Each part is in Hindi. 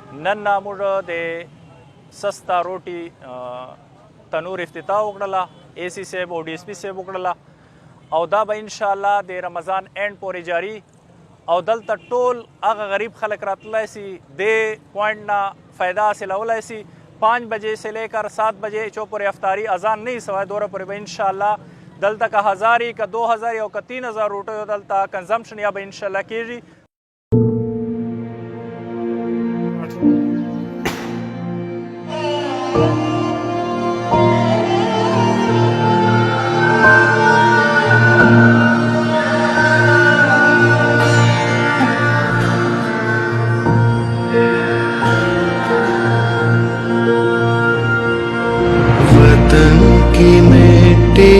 नन नामुर दे सस्ता रोटी तनूर इफ्तिताह उकड़ला AC सेब और DSP सेब उकड़ला और दा बा इंशाअल्लाह दे रमज़ान एंड पूरी जारी और दल टोल अग गरीब खलक रातला ऐसी दे पॉइंट ना फ़ायदा हासिल होला ऐसी 5 बजे से लेकर 7 बजे चौपुर अफ्तारी अजान नहीं सवा दौरा पर इंशाअल्लाह दल तक 1000 का 2000 और का 3000 रोटे दल तक कंजम्पशन या इंशाअल्लाह कीजी की मिट्टी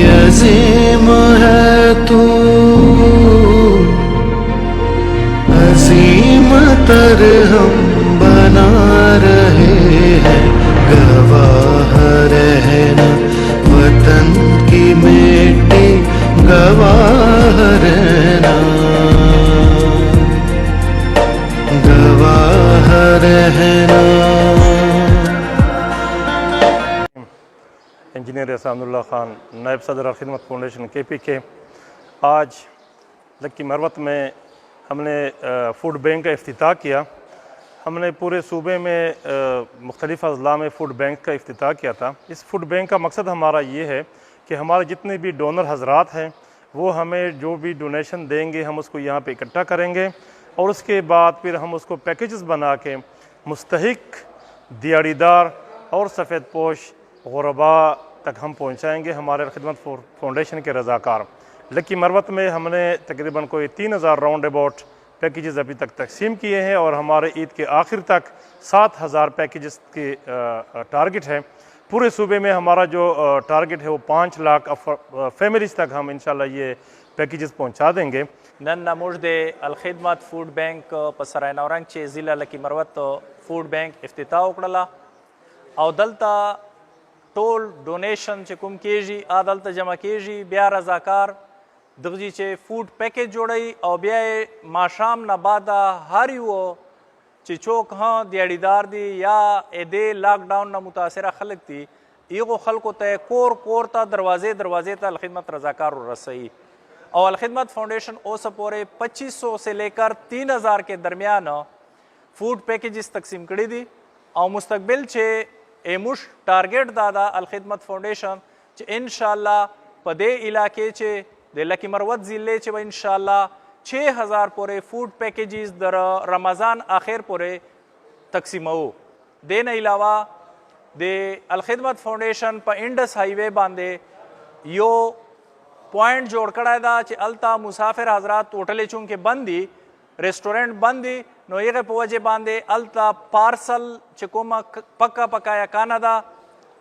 अजीम है तू अजीम तर हम बना रहे हैं गवाह रहना वतन की मिट्टी गवाह रहना गवाह रहना। इंजीनियर एहसानुल्लाह खान नायब सदर खिदमत फाउंडेशन KPK। आज लक्की मरवत में हमने फूड बैंक का इफ्तिताह किया। हमने पूरे सूबे में मुख्तलिफ़ अज़ला में फ़ूड बैंक का इफ्तिताह किया था। इस फूड बैंक का मकसद हमारा ये है कि हमारे जितने भी डोनर हज़रात हैं वो हमें जो भी डोनेशन देंगे हम उसको यहाँ पे इकट्ठा करेंगे और उसके बाद फिर हम उसको पैकेजेस बना के मुस्तहिक दिहाड़ीदार और सफ़ेद पोश गुरबा तक हम पहुँचाएँगे। हमारे खिदमत फाउंडेशन के रज़ाकार लक्की मरवत में हमने तकरीबन कोई 3000 राउंड अबाउट पैकेजेस अभी तक तकसीम किए हैं और हमारे ईद के आखिर तक 7000 पैकेजेस के टारगेट है। पूरे सूबे में हमारा जो टारगेट है वो 5 लाख फैमिलीज़ तक हम इंशाल्लाह ये पैकेजेस पहुँचा देंगे। नन नमुज दे अलखिदमत फूड बैंक पसराय नौरंग चे ज़िला लक्की मरवत फूड बैंक इफ्तिताह उकड़ला और दलता टोल डोनेशन चे कुम केजी आदलता जमा केजी ब्या रज़ाकार दगजी चे फूड पैकेज जोड़ई और ब्या माशाम न बादा हारी वो चे चौक हाँ दिहाड़ीदार दी या एदे लॉकडाउन न मुतासरा खलक थी ईगो खलको तय कोर कोर ता दरवाजे दरवाजे ता अलखिदमत रज़ाकार और रसई और अलखिदमत फाउंडेशन ओ सपोरे 2500 से लेकर 3000 के दरमियान फूड पैकेजेस तकसीम करी दी और मुस्तकबिल चे एमुश टारगेट दादा अलखिदमत फाउंडेशन चे इंशाअल्लाह पदे इलाके चे दे लक्की मरवत ज़िले चे इंशाअल्लाह 6000 पूरे फूड पैकेजेस दर रमज़ान आखिर पूरे तकसीम हो देने अलावा दे अलखिदमत फाउंडेशन पर इंडस हाईवे बांधे यो पॉइंट जोड़ कड़ा दा चे अलता मुसाफिर हजरात होटले चूँकि बंदी रेस्टोरेंट बंदी नो ये पवजे बांधे अलता पार्सल चे कोमा पक्का पकाया काना दा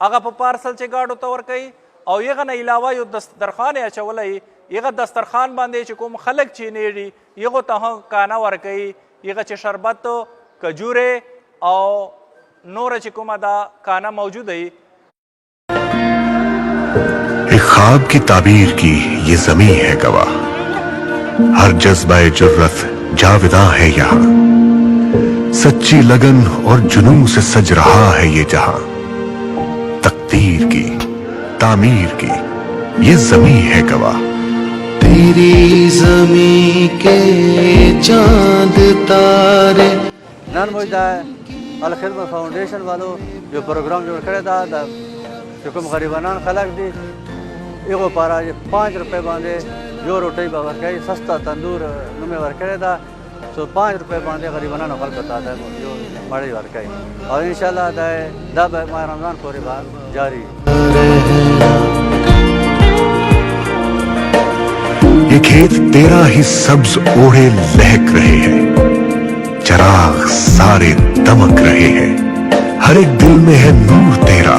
अगा पार्सल चे गाड़ो तवर कई और ये न अलावा यो दस्तरखान है चवलई ये दस्तरखान बांधे चे कोम खलक चीनेरी ये गो तह काना वर कई ये चे शरबत खजूरे और नोर चे कोमा दा काना मौजूद है। एक ख्वाब की ताबीर की ये ज़मीं है गवाह हर जज्बा जुर्रत जाविदा है यहाँ सच्ची लगन और जुनून से सज रहा है ये जहां तकदीर की तामीर की ये ज़मीं है गवाह तेरी ज़मीं के चांद तारे नन मुझदा अलखिदमत फाउंडेशन वालों जो प्रोग्राम जोड़ करे था हुकुम गरीबान खलक दी एगो पारा 5 रुपये बांधे जो रोटी बावर कई सस्ता तंदूर नुमे वर करे था तो 5 रुपये बांधे गरीबान खल बताता है जो बड़े वर कई और इंशाल्लाह दब माह रमज़ान पूरे बार जारी। ये खेत तेरा ही सब्ज ओढ़े लहक रहे हैं चराग सारे दमक रहे हैं हर एक दिल में है नूर तेरा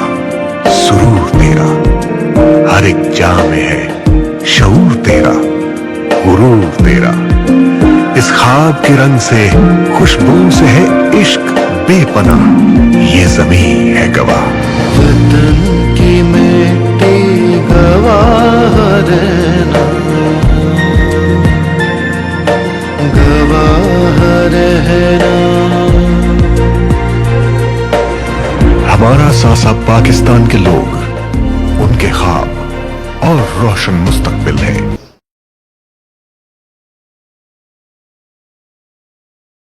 सुरूर तेरा हर एक जान में है शऊर तेरा गुरूर तेरा इस ख्वाब के रंग से खुशबू से है इश्क बेपनाह ये ज़मीं है गवाह वतन की मिट्टी गवाह रहना गवाह रहना। हमारा सासा पाकिस्तान के लोग, उनके ख्वाब और रोशन मुस्तकबिल है।